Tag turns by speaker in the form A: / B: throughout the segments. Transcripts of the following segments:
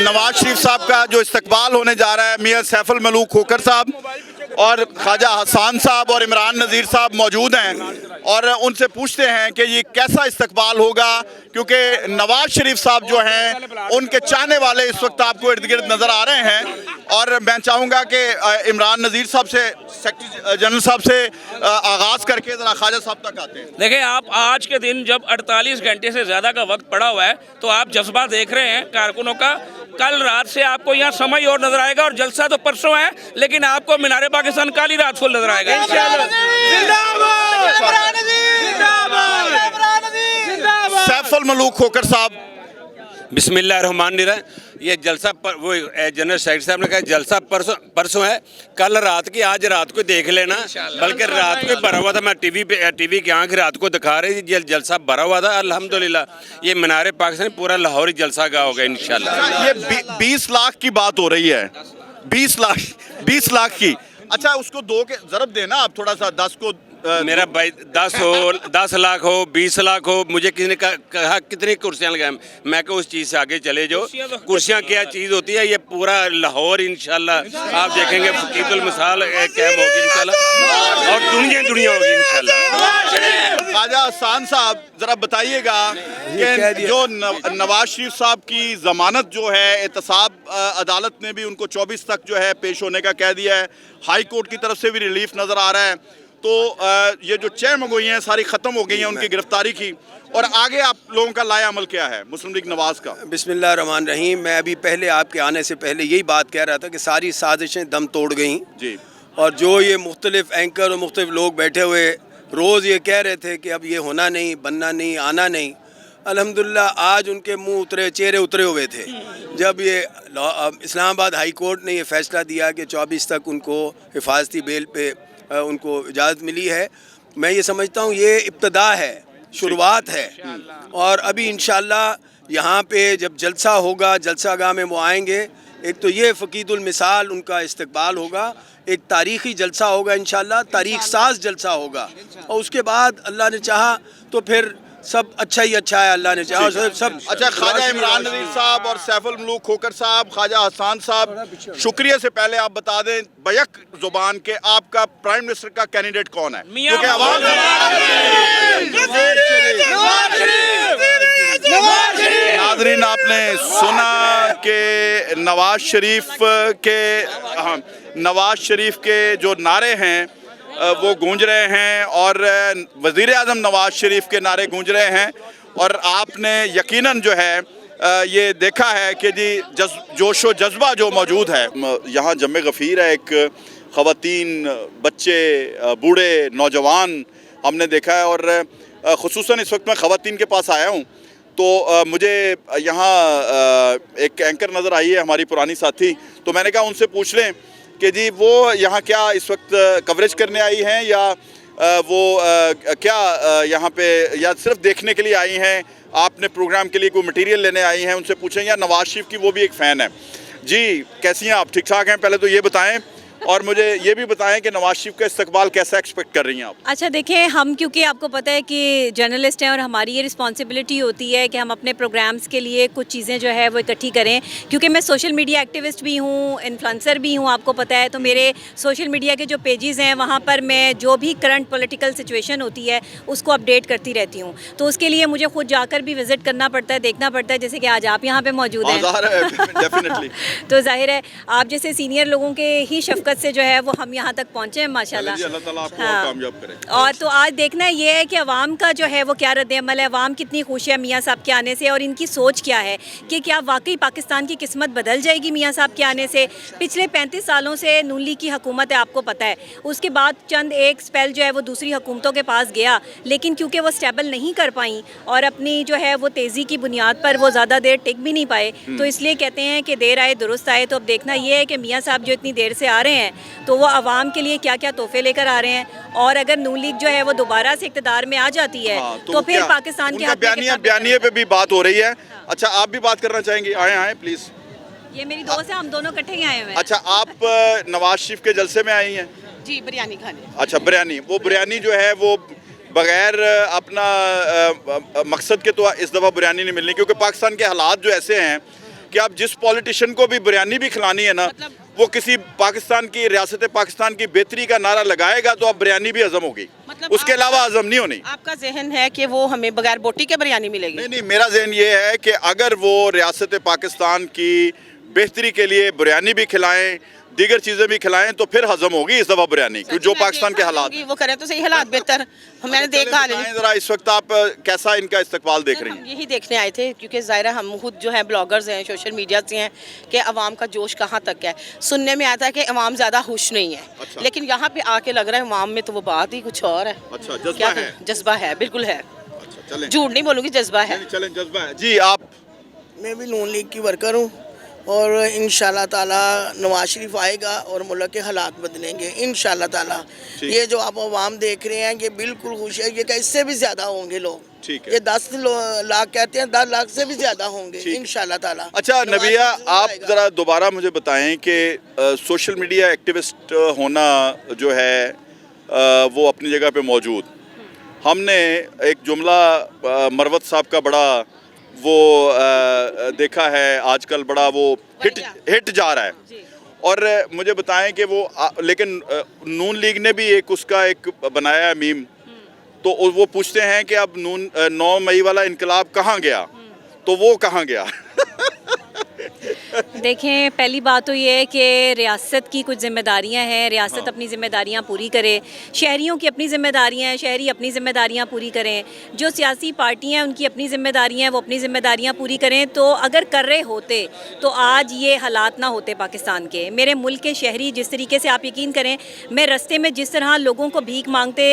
A: नवाज शरीफ साहब का जो इस्तकबाल होने जा रहा है, मियां सैफुल मलूक खोखर साहब और ख्वाजा हसन साहब और इमरान नज़ीर साहब मौजूद हैं और उनसे पूछते हैं कि ये कैसा इस्तकबाल होगा, क्योंकि नवाज शरीफ साहब जो हैं उनके चाहने वाले इस वक्त आपको इर्द गिर्द नज़र आ रहे हैं। और मैं चाहूँगा कि इमरान नज़ीर साहब से, सेक्रेटरी जनरल साहब से आगाज़ करके ज़रा ख्वाजा साहब तक आते हैं।
B: देखिए, आप आज के दिन जब 48 घंटे से ज़्यादा का वक्त पड़ा हुआ है तो आप जज्बा देख रहे हैं कारकुनों का। कल रात से आपको यहाँ समय और नजर आएगा और जलसा तो परसों है, लेकिन आपको मीनारे पाकिस्तान काली रात फुल नजर आएगा इंशाल्लाह।
A: सैफुल मलूक खोखर साहब,
C: बिस्मिल्लाहिर्रहमानिर्रहीम। ये जलसा वो जनरल सेक्रेटरी साहब ने कहा जलसा परसों है, कल रात की, आज रात को देख लेना। बल्कि रात को भरा हुआ था, मैं टीवी की आंख रात को दिखा रही थी, जलसा भरा हुआ था। अल्हम्दुलिल्लाह ये मीनारे पाकिस्तान पूरा लाहौरी जलसा का होगा इंशाल्लाह।
A: ये 20 लाख की बात हो रही है, 20 लाख की। अच्छा, उसको दो के ज़रब देना आप थोड़ा सा, 10 को
C: मेरा भाई 10 लाख हो, 20 लाख हो, मुझे किसी ने कहा कितनी कुर्सियाँ लगाएं, मैं कहा उस चीज़ से आगे चले जाओ। कुर्सियाँ क्या चीज़ होती है, ये पूरा लाहौर इंशाल्लाह आप देखेंगे फकीतुल मिसाल कैम होगी इंशाल्लाह और दुनिया होगी इंशाल्लाह।
A: ख्वाजा हसन साहब, ज़रा बताइएगा कि जो नवाज शरीफ साहब की ज़मानत जो है, एहतसाब अदालत ने भी उनको 24 तक जो है पेश होने का कह दिया है, हाई कोर्ट की तरफ से भी रिलीफ नज़र आ रहा है। तो ये जो चहमगोई हैं सारी ख़त्म हो गई हैं उनकी गिरफ्तारी की, और आगे आप लोगों का लाया अमल क्या है मुस्लिम लीग नवाज़ का?
D: बिस्मिल्लाहिर्रहमानिर्रहीम। मैं अभी पहले आपके आने से पहले यही बात कह रहा था कि सारी साजिशें दम तोड़ गई
A: जी,
D: और जो ये मुख्तलिफ एंकर और मुख्तलिफ लोग बैठे हुए रोज़ ये कह रहे थे कि अब ये होना नहीं, बनना नहीं, आना नहीं, अल्हम्दुलिल्लाह आज उनके मुंह चेहरे उतरे हुए थे जब ये इस्लामाबाद हाई कोर्ट ने ये फ़ैसला दिया कि 24 तक उनको हिफाजती बेल पे उनको इजाज़त मिली है। मैं ये समझता हूँ ये इब्तदा है, शुरुआत है, और अभी इंशाअल्लाह यहाँ पे जब जलसा होगा, जलसागाह में वो आएंगे, एक तो ये फ़कीदुल मिसाल उनका इस्तकबाल होगा, एक तारीख़ी जलसा होगा इंशाअल्लाह, तारीख़ साज जलसा होगा, और उसके बाद अल्लाह ने चाहा तो फिर सब अच्छा ही अच्छा है, अल्लाह ने चाहा सब।
A: अच्छा, ख्वाजा इमरान नज़ीर साहब और सैफुल मलूक खोखर साहब, ख्वाजा हसन साहब, शुक्रिया से पहले आप बता दें बैक ज़ुबान के आपका प्राइम मिनिस्टर का कैंडिडेट कौन है? क्योंकि आवाम नाज़रीन, आपने सुना कि नवाज शरीफ के जो नारे हैं वो गूंज रहे हैं और वज़ीर आज़म नवाज शरीफ के नारे गूंज रहे हैं, और आपने यकीनन जो है ये देखा है कि जी जोश व जज्बा जो मौजूद है यहाँ जमे गफ़ीर है। एक ख़वातीन, बच्चे, बूढ़े, नौजवान हमने देखा है, और ख़ुसूसन इस वक्त मैं ख़वातीन के पास आया हूँ तो मुझे यहाँ एक एंकर नज़र आई है, हमारी पुरानी साथी, तो मैंने कहा उनसे पूछ लें कि जी वो यहाँ क्या इस वक्त कवरेज करने आई हैं या वो क्या यहाँ पे या सिर्फ देखने के लिए आई हैं, आपने प्रोग्राम के लिए कोई मटेरियल लेने आई हैं, उनसे पूछें। या नवाज शरीफ की वो भी एक फ़ैन है। जी, कैसी हैं आप? ठीक ठाक हैं? पहले तो ये बताएं, और मुझे ये भी बताएं कि नवाज शरीफ का इस्तकबाल कैसा एक्सपेक्ट कर रही हैं आप?
E: अच्छा, देखिए, हम क्योंकि आपको पता है कि जर्नलिस्ट हैं और हमारी ये रिस्पॉन्सिबिलिटी होती है कि हम अपने प्रोग्राम्स के लिए कुछ चीज़ें जो है वो इकट्ठी करें, क्योंकि मैं सोशल मीडिया एक्टिविस्ट भी हूँ, इन्फ्लुएंसर भी हूँ, आपको पता है। तो मेरे सोशल मीडिया के जो पेजेस हैं वहाँ पर मैं जो भी करंट पॉलिटिकल सिचुएशन होती है उसको अपडेट करती रहती हूँ, तो उसके लिए मुझे खुद जाकर भी विज़िट करना पड़ता है, देखना पड़ता है, जैसे कि आज आप यहाँ पर मौजूद हैं। तो जाहिर है आप जैसे सीनियर लोगों के ही शफ़क़त से जो है वो हम यहाँ तक पहुँचे हैं माशाल्लाह।
A: अल्लाह ताला आपको कामयाब करे।
E: और तो आज देखना ये है कि अवाम का जो है वो क्या रद्द-ए-अमल है, अवाम कितनी खुश है मियाँ साहब के आने से, और इनकी सोच क्या है कि क्या वाकई पाकिस्तान की किस्मत बदल जाएगी मियाँ साहब के आने से। पिछले 35 सालों से नून लीग की हुकूमत है, आपको पता है, उसके बाद चंद एक स्पेल जो है वो दूसरी हुकूमतों के पास गया, लेकिन क्योंकि वो स्टेबल नहीं कर पाई और अपनी जो है वो तेज़ी की बुनियाद पर वो ज़्यादा देर टिक भी नहीं पाए, तो इसलिए कहते हैं कि देर आए दुरुस्त आए। तो अब देखना ये है कि मियाँ साहब जो इतनी देर से आ रहे हैं तो वो आवाम के लिए क्या क्या तोहफे लेकर आ रहे हैं, और अगर नून लीग जो है वो दोबारा से इक़्तिदार में आ जाती है तो फिर पाकिस्तान के
A: बयानिए पे भी बात हो रही है। अच्छा, आप भी बात करना चाहेंगे? आए प्लीज़।
E: ये मेरी दोस्त है, हम दोनों इकट्ठे ही आए हुए हैं।
A: अच्छा, आप नवाज शरीफ के जलसे में आई हैं?
E: जी, बिरयानी खाने।
A: अच्छा, बिरयानी, वो बिरयानी जो है वो बगैर अपना मकसद के तो इस दफ़ा बिरयानी नहीं मिलनी, क्योंकि पाकिस्तान के हालात जो ऐसे हैं कि आप जिस पॉलिटिशियन को भी बिरयानी भी खिलानी है ना, वो किसी पाकिस्तान की रियासत पाकिस्तान की बेहतरी का नारा लगाएगा तो अब बिरयानी भी हजम होगी, उसके अलावा हजम नहीं होनी।
F: आपका जहन है कि वो हमें बगैर बोटी के बिरयानी मिलेगी?
A: नहीं, मेरा जहन ये है कि अगर वो रियासत पाकिस्तान की बेहतरी के लिए बिरयानी भी खिलाएं, दीगर चीज़ें भी खिलाएं, तो फिर हजम होगी इस दफ़ा बिरयानी, क्योंकि जो पाकिस्तान के हालात
F: वो करें तो सही हालात बेहतर मैंने देखा।
A: ज़रा इस वक्त आप कैसा इनका इस्तकबाल देख रही हैं?
F: यही देखने आए थे क्योंकि ज़ाहिर है हम खुद जो है ब्लॉगर्स हैं, सोशल मीडिया से हैं, कि अवाम का जोश कहाँ तक है। सुनने में आता है कि अवाम ज़्यादा खुश नहीं है,
A: अच्छा।
F: लेकिन यहाँ पे आके लग रहा है अवाम में तो वो बात ही कुछ और है।
A: अच्छा, जज्बा
F: क्या
A: है?
F: जज्बा है, बिल्कुल है,
A: अच्छा, चलें
F: झूठ नहीं बोलूँगी, जज्बा है।
A: चलें, जज्बा है जी। आप?
G: मैं भी नून लीग की वर्कर हूँ और इंशाल्लाह ताला नवाज शरीफ आएगा और मुल्क के हालात बदलेंगे इंशाल्लाह ताला। ये जो आप अवाम देख रहे हैं ये बिल्कुल खुश है, ये क्या इससे भी ज़्यादा होंगे लोग।
A: ठीक है।
G: ये 10 लाख कहते हैं, 10 लाख से भी ज़्यादा होंगे इंशाल्लाह ताला।
A: अच्छा नबिया, आप ज़रा दोबारा मुझे बताएं कि सोशल मीडिया एक्टिविस्ट होना जो है वो अपनी जगह पे मौजूद, हमने एक जुमला मरवत साहब का बड़ा वो देखा है आजकल, बड़ा वो हिट जा रहा है, और मुझे बताएं कि वो लेकिन नून लीग ने भी एक उसका एक बनाया है मीम, तो वो पूछते हैं कि अब 9 मई वाला इनकलाब कहाँ गया, तो वो कहाँ गया?
E: देखें, पहली बात तो ये है कि रियासत की कुछ ज़िम्मेदारियां हैं, रियासत अपनी ज़िम्मेदारियां पूरी करे, शहरियों की अपनी ज़िम्मेदारियां हैं, शहरी अपनी ज़िम्मेदारियां पूरी करें, जो सियासी पार्टियां हैं उनकी अपनी ज़िम्मेदारियां हैं, वो अपनी ज़िम्मेदारियां पूरी करें। तो अगर कर रहे होते तो आज ये हालात ना होते पाकिस्तान के। मेरे मुल्क के शहरी जिस तरीके से, आप यकीन करें, मैं रास्ते में जिस तरह लोगों को भीख मांगते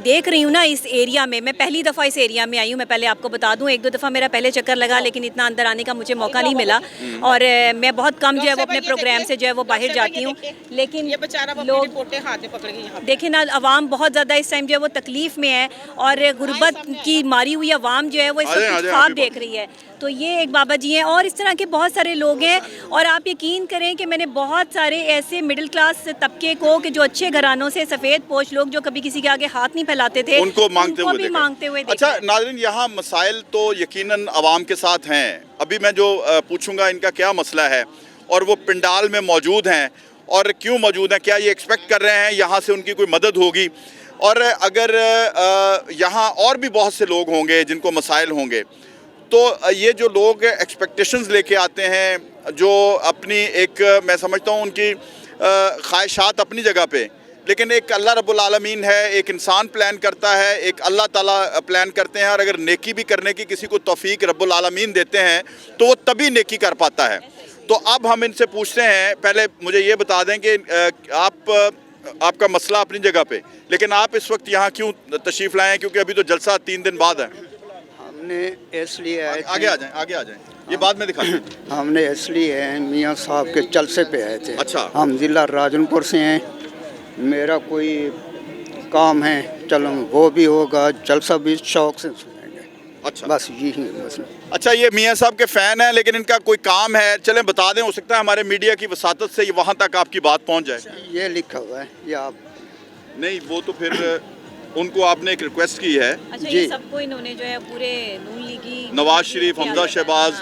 E: देख रही हूँ ना इस एरिया में, मैं पहली दफ़ा इस एरिया में आई हूँ। मैं पहले आपको बता दूँ, 1-2 दफ़ा मेरा पहले चक्कर लगा, लेकिन इतना अंदर आने का मुझे मौका नहीं मिला, और मैं बहुत कम जो है वो अपने प्रोग्राम से जो है वो बाहर जाती हूँ। लेकिन
F: ये बेचारा
E: लोग
F: पोटे हाथ में पकड़ गई।
E: देखें ना, अवाम बहुत ज़्यादा इस टाइम जो है वो तकलीफ़ में है, और गुर्बत की मारी हुई अवाम जो है वो इस वक्त ख्वाब देख रही है। तो ये एक बाबा जी हैं, और इस तरह के बहुत सारे लोग हैं। और आप यकीन करें कि मैंने बहुत सारे ऐसे मिडिल क्लास तबके को, कि जो अच्छे घरानों से, सफ़ेद पोश लोग जो कभी किसी के आगे हाथ नहीं फैलाते थे,
A: उनको मांगते हुए
E: देखा।
A: अच्छा नाज़रीन, यहाँ मसाइल तो यकीनन अवाम के साथ हैं। अभी मैं जो पूछूंगा इनका क्या मसला है, और वो पिंडाल में मौजूद हैं, और क्यों मौजूद हैं, क्या ये एक्सपेक्ट कर रहे हैं यहाँ से उनकी कोई मदद होगी, और अगर यहाँ और भी बहुत से लोग होंगे जिनको मसाइल होंगे, तो ये जो लोग एक्सपेक्टेशंस लेके आते हैं, जो अपनी एक, मैं समझता हूँ उनकी ख्वाहिशात अपनी जगह पे, लेकिन एक अल्लाह रब्बुल आलमीन है, एक इंसान प्लान करता है, एक अल्लाह ताला प्लान करते हैं, और अगर नेकी भी करने की किसी को तौफीक रब्बुल आलमीन देते हैं तो वो तभी नेकी कर पाता है। तो अब हम इनसे पूछते हैं, पहले मुझे ये बता दें कि आपका मसला अपनी जगह पे, लेकिन आप इस वक्त यहाँ क्यों तशरीफ़ लाए हैं, क्योंकि अभी तो जलसा 3 दिन बाद है।
H: हमने इसलिए
A: आगे आ जाएं, ये बाद में दिखाते हैं।
H: हमने इसलिए मियाँ साहब के जलसे पे आए थे।
A: अच्छा।
H: हम ज़िला राजनपुर से हैं, मेरा कोई काम है, चलो वो भी होगा, जलसा भी शौक से सुनेंगे।
A: अच्छा,
H: बस यही बस।
A: अच्छा, ये मियाँ साहब के फ़ैन हैं, लेकिन इनका कोई काम है, चलें बता दें, हो सकता है हमारे मीडिया की वसातत से वहाँ तक आपकी बात पहुँच जाए।
H: ये लिखा हुआ है, ये आप
A: नहीं, वो तो फिर उनको आपने एक रिक्वेस्ट की है।
E: अच्छा,
H: जी।
E: ये सबको इन्होंने जो है पूरे नून लीगी,
A: नवाज शरीफ, हमजा शहबाज,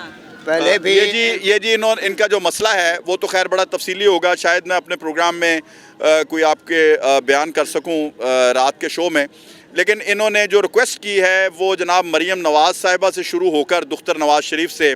H: पहले भी
A: ये जी इनका जो मसला है वो तो खैर बड़ा तफसीली होगा, शायद मैं अपने प्रोग्राम में कोई आपके बयान कर सकूं रात के शो में, लेकिन इन्होंने जो रिक्वेस्ट की है वो जनाब मरीम नवाज़ साहिबा से शुरू होकर दुख्तर नवाज शरीफ से,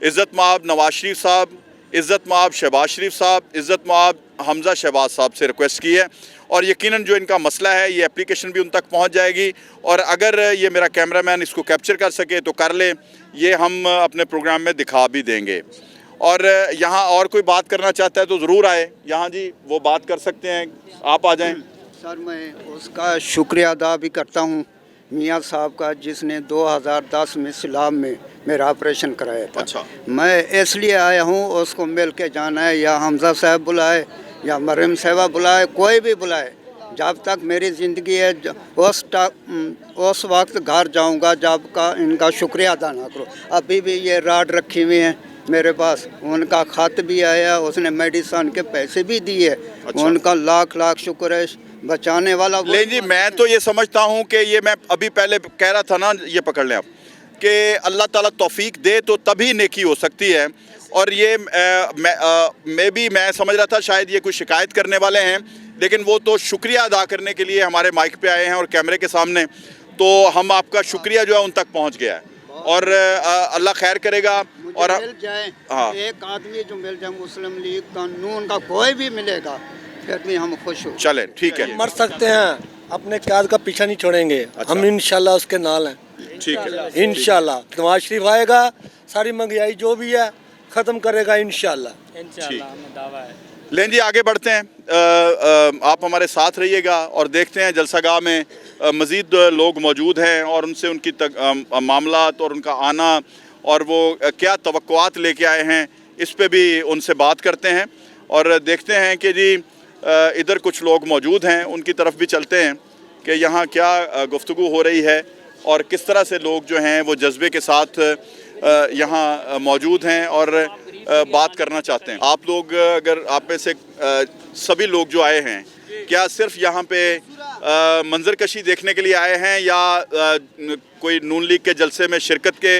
A: इज़्ज़त माब नवाज शरीफ साहब, इज़्ज़त माब शहबाज शरीफ साहब, इज़्ज़त माब हमजा शहबाज साहब से रिक्वेस्ट की है, और यकीनन जो इनका मसला है ये एप्लीकेशन भी उन तक पहुंच जाएगी, और अगर ये मेरा कैमरामैन इसको कैप्चर कर सके तो कर ले, ये हम अपने प्रोग्राम में दिखा भी देंगे। और यहाँ और कोई बात करना चाहता है तो ज़रूर आए, यहाँ जी वो बात कर सकते हैं, आप आ जाएं।
H: सर मैं उसका शुक्रिया अदा भी करता हूँ मियाँ साहब का, जिसने 2010 में सिलाब में मेरा ऑपरेशन कराया था।
A: अच्छा।
H: मैं इसलिए आया हूँ, उसको मिल के जाना है, या हमजा साहब बुलाए या मरीम साहबा बुलाए, कोई भी बुलाए, जब तक मेरी ज़िंदगी है उस वक्त घर जाऊंगा जब का इनका शुक्रिया अदा ना करो। अभी भी ये राड रखी हुई हैं मेरे पास, उनका ख़त भी आया, उसने मेडिसन के पैसे भी दिए। अच्छा। उनका लाख लाख शुक्र है, बचाने वाला।
A: लेकिन जी मैं तो ये समझता हूँ कि ये मैं अभी पहले कह रहा था ना, ये पकड़ लें आप, कि अल्लाह ताला तौफीक दे तो तभी नेकी हो सकती है, और ये मैं समझ रहा था शायद ये कोई शिकायत करने वाले हैं, लेकिन वो तो शुक्रिया अदा करने के लिए हमारे माइक पे आए हैं और कैमरे के सामने, तो हम आपका शुक्रिया जो है उन तक पहुंच गया है और अल्लाह खैर करेगा। और
H: मिल जाए
A: हाँ।
H: एक आदमी जो मिल जाए मुस्लिम लीग का नून का कोई भी मिलेगा फिर भी हम खुश हो।
A: चलें ठीक है,
I: मर सकते हैं, अपने काज का पीछा नहीं छोड़ेंगे। हम इंशाल्लाह उसके नाल हैं,
A: ठीक है,
I: इंशाल्लाह। नवाज शरीफ आएगा, सारी महंगाई जो भी है ख़त्म करेगा इंशाल्लाह।
A: लें जी आगे बढ़ते हैं। आप हमारे साथ रहिएगा और देखते हैं जलसागाह में मज़ीद लोग मौजूद हैं और उनसे उनकी मामलात और उनका आना और वो क्या तवक्कुआत लेके आए हैं इस पे भी उनसे बात करते हैं और देखते हैं कि जी इधर कुछ लोग मौजूद हैं, उनकी तरफ भी चलते हैं कि यहाँ क्या गुफ्तगू हो रही है और किस तरह से लोग जो हैं वो जज्बे के साथ यहाँ मौजूद हैं और बात करना चाहते हैं। आप लोग अगर आप में से सभी लोग जो आए हैं क्या सिर्फ यहाँ पे मंजर कशी देखने के लिए आए हैं या कोई नून लीग के जलसे में शिरकत के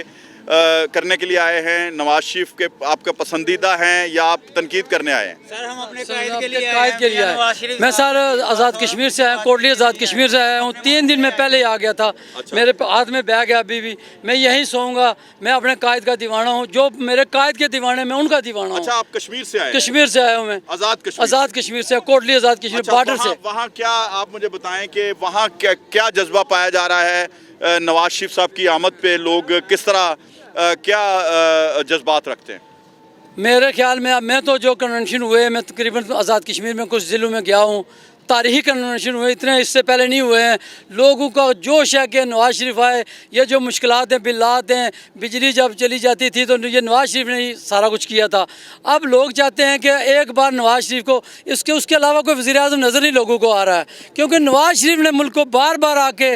A: करने के लिए आए हैं? नवाज शरीफ के आपका पसंदीदा हैं या आप तनकीद करने आए हैं?
J: सर हम अपने कायद के लिए आए। मैं सर आज़ाद कश्मीर से आया, कोटली आज़ाद कश्मीर से आया हूँ। 3 दिन में पहले ही आ गया था।
A: अच्छा।
J: मेरे हाथ में बैग है अभी भी, मैं यहीं सोऊंगा। मैं अपने कायद का दीवाना हूँ, जो मेरे कायद के दीवाने में उनका दीवाना हूँ।
A: अच्छा, आप कश्मीर से आए?
J: कश्मीर से आया हूँ मैं, आज़ाद कश्मीर से, कोटली आज़ाद कश्मीर बॉर्डर से।
A: वहाँ क्या आप मुझे बताएं कि वहाँ क्या जज्बा पाया जा रहा है नवाज शरीफ साहब की आमद पे? लोग किस तरह क्या जज्बात रखते हैं?
J: मेरे ख्याल में अब मैं तो जो कन्वेंशन हुए, मैं तकरीबन आज़ाद कश्मीर में कुछ ज़िलों में गया हूँ, तारीखी कन्वेंशन हुए, इतने इससे पहले नहीं हुए हैं। लोगों का जोश है कि नवाज शरीफ आए। ये जो मुश्किलात हैं, बिल्लात हैं, बिजली जब चली जाती थी तो ये नवाज शरीफ ने ही सारा कुछ किया था। अब लोग चाहते हैं कि एक बार नवाज शरीफ को, उसके अलावा कोई वज़ीर-ए-आज़म नज़र नहीं लोगों को आ रहा है, क्योंकि नवाज शरीफ ने मुल्क को बार बार आके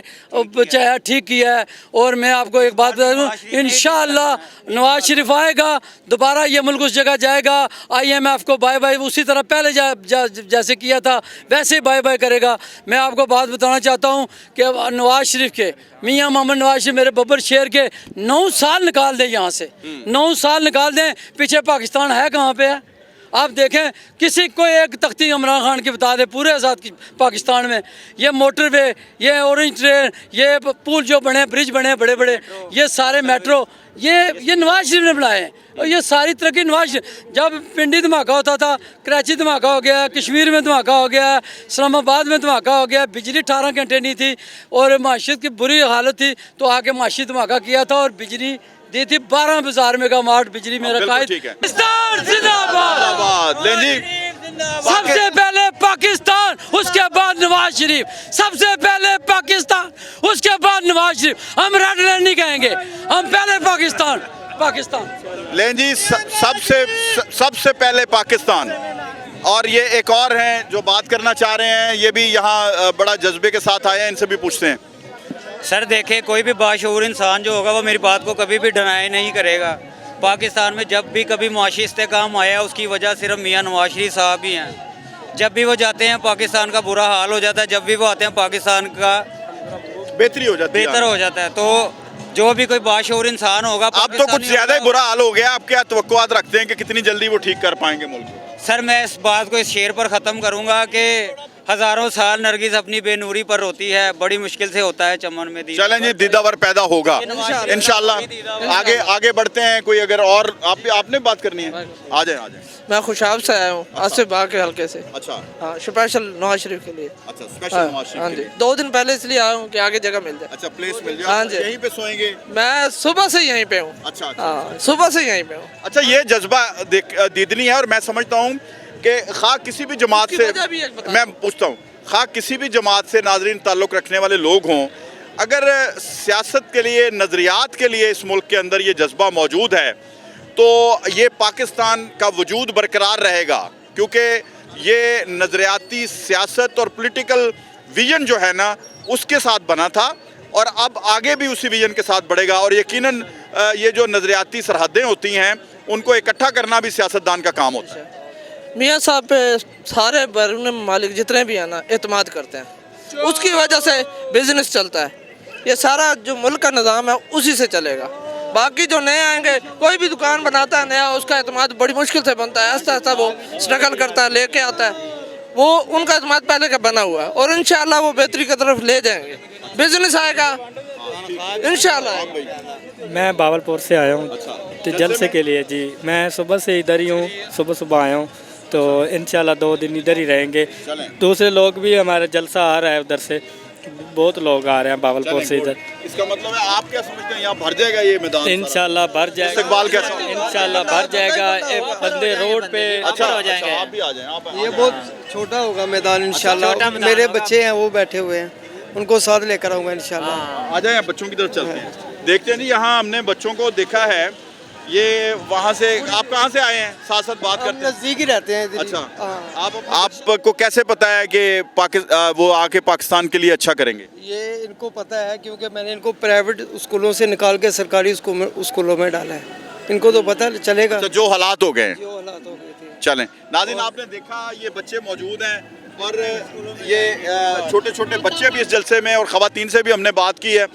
J: चाहे ठीक किया है। और मैं आपको एक बात बता दूँ, इंशाअल्लाह नवाज शरीफ आएगा, दोबारा ये मुल्क उस जगह जाएगा। IMF को बाय बाय उसी तरह पहले जैसे किया था वैसे बाय बाय करेगा। मैं आपको बात बताना चाहता हूँ कि नवाज शरीफ के, मियाँ मोहम्मद नवाज शरीफ मेरे बब्बर शेर के 9 साल निकाल दें यहाँ से, 9 साल निकाल दें। पीछे पाकिस्तान है कहाँ पे है? आप देखें, किसी को एक तख्ती इमरान खान की बता दे पूरे आज़ाद पाकिस्तान में। ये मोटरवे, ये ऑरेंज ट्रेन, ये पुल जो बने, ब्रिज बने बड़े बड़े, ये सारे मेट्रो, ये नवाज शरीफ ने बनाए हैं। और ये सारी तरक्की नवाज, जब पिंडी धमाका होता था, कराची धमाका हो गया, कश्मीर में धमाका हो गया, इस्लामाबाद में धमाका हो गया, बिजली 18 घंटे नहीं थी और माशियत की बुरी हालत थी, तो आके माशी धमाका किया था और बिजली दी थी 12,000 मेगावाट बिजली। मेरा कायद जिंदाबाद।
A: लें जी,
J: सबसे पहले पाकिस्तान, उसके बाद नवाज शरीफ। सबसे पहले पाकिस्तान, उसके बाद नवाज शरीफ। हम रेड लाइन नहीं कहेंगे, हम पहले पाकिस्तान।
A: लें जी, सबसे पहले पाकिस्तान। और ये एक और हैं जो बात करना चाह रहे हैं, ये भी यहाँ बड़ा जज्बे के साथ आए हैं, इनसे भी पूछते हैं।
K: सर देखे, कोई भी बाशऊर इंसान जो होगा वो मेरी बात को कभी भी डिनाई नहीं करेगा। पाकिस्तान में जब भी कभी मुआशी इस्तेकाम आया, उसकी वजह सिर्फ मियाँ नवाज शरीफ साहब ही हैं। जब भी वो जाते हैं पाकिस्तान का बुरा हाल हो जाता है, जब भी वो आते हैं पाकिस्तान का
A: बेहतर हो जाता है।
K: तो जो भी कोई बाशऊर इंसान होगा,
A: अब तो कुछ ज़्यादा ही बुरा हाल हो गया। आप क्या तवक्कुआत रखते हैं कि कितनी जल्दी वो ठीक कर पाएंगे मुल्क?
K: सर मैं इस बात को इस शेर पर ख़त्म करूँगा कि हज़ारों साल नरगिस अपनी बेनूरी पर रोती है, बड़ी मुश्किल से होता है चमन में दीदा।
A: चलें जी, दीदावर पैदा होगा इंशाल्लाह। आगे बढ़ते हैं। कोई अगर और आपने बात करनी है, आ जाए।
L: मैं खुशाब से आया हूँ, आसिफ बाग के हल्के से।
A: अच्छा,
L: हाँ, स्पेशल नवाज शरीफ के लिए।
A: अच्छा, स्पेशल नवाज शरीफ।
L: हाँ जी, 2 दिन पहले इसलिए आया हूँ कि आगे जगह मिल जाए।
A: अच्छा, प्लेस मिल जाए।
L: हाँ जी,
A: यहीं पे सोएंगे?
L: मैं सुबह से यहीं पे हूँ।
A: अच्छा,
L: हाँ, सुबह से यहीं पे हूँ।
A: अच्छा, ये जज्बा दीदनी है और मैं समझता हूँ कि खा किसी भी जमात से, मैं पूछता हूँ, खा किसी भी जमात से नाजरीन ताल्लुक़ रखने वाले लोग हों, अगर सियासत के लिए, नज़रियात के लिए इस मुल्क के अंदर ये जज्बा मौजूद है तो ये पाकिस्तान का वजूद बरकरार रहेगा, क्योंकि ये नज़रियाती सियासत और पॉलिटिकल विजन जो है ना उसके साथ बना था और अब आगे भी उसी विजन के साथ बढ़ेगा। और यकीनन ये जो नज़रियाती सरहदें होती हैं उनको इकट्ठा करना भी सियासतदान का काम होता है।
L: मियाँ साहब पे सारे बैरून मालिक जितने भी हैं ना एतमाद करते हैं, उसकी वजह से बिजनेस चलता है। ये सारा जो मुल्क का निज़ाम है उसी से चलेगा। बाकी जो नए आएंगे, कोई भी दुकान बनाता है नया, उसका एतमाद बड़ी मुश्किल से बनता है, आस्ता आस्ता वो स्ट्रगल करता है, लेके आता है, वो उनका एतमाद पहले का बना हुआ है और इंशाल्लाह वो बेहतरी की तरफ ले जाएंगे, बिजनेस आएगा इंशाल्लाह।
M: मैं बावलपुर से आया हूँ तो जलसे के लिए जी। मैं सुबह से इधर ही हूँ, सुबह आया हूँ, तो इंशाल्लाह 2 दिन इधर ही रहेंगे। दूसरे लोग भी हमारा जलसा आ रहा है उधर से, बहुत लोग आ रहे हैं बावलपुर से इधर।
A: इसका मतलब है आप क्या समझते हैं यहाँ भर जाएगा ये मैदान?
M: इंशाल्लाह भर जाएगा,
A: इस्तकबाल कैसा?
M: इंशाल्लाह भर जाएगा, बंदे रोड पे
A: अच्छा
M: हो जाएंगे।
A: आप भी आ जाएं, आप
I: ये बहुत छोटा होगा मैदान इंशाल्लाह। मेरे बच्चे हैं वो बैठे हुए हैं, उनको साथ लेकर आऊँगा इंशाल्लाह।
A: आ जाएं, बच्चों की तरफ चलते हैं, देखते हैं जी। यहाँ हमने बच्चों को देखा है, ये वहाँ से, आप कहाँ से आए हैं? साथ साथ बात करते हैं,
I: नज़दीक ही रहते हैं।
A: अच्छा, आपको कैसे पता है कि वो आके पाकिस्तान के लिए अच्छा करेंगे?
I: ये इनको पता है क्योंकि मैंने इनको प्राइवेट स्कूलों से निकाल के सरकारी स्कूलों में डाला है, इनको तो पता चलेगा।
A: अच्छा, जो हालात हो गए हैं।
I: जो हालात हो गए थे।
A: चलें नाज़रीन, आपने देखा ये बच्चे मौजूद हैं और ये छोटे छोटे बच्चे भी इस जलसे में, और ख़वातीन से भी हमने बात की है,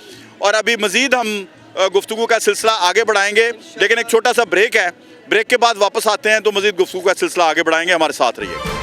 A: और अभी मज़ीद हम गुफ्तगू का सिलसिला आगे बढ़ाएंगे, लेकिन एक छोटा सा ब्रेक है। ब्रेक के बाद वापस आते हैं तो मज़ीद गुफ्तगू का सिलसिला आगे बढ़ाएंगे। हमारे साथ रहिए।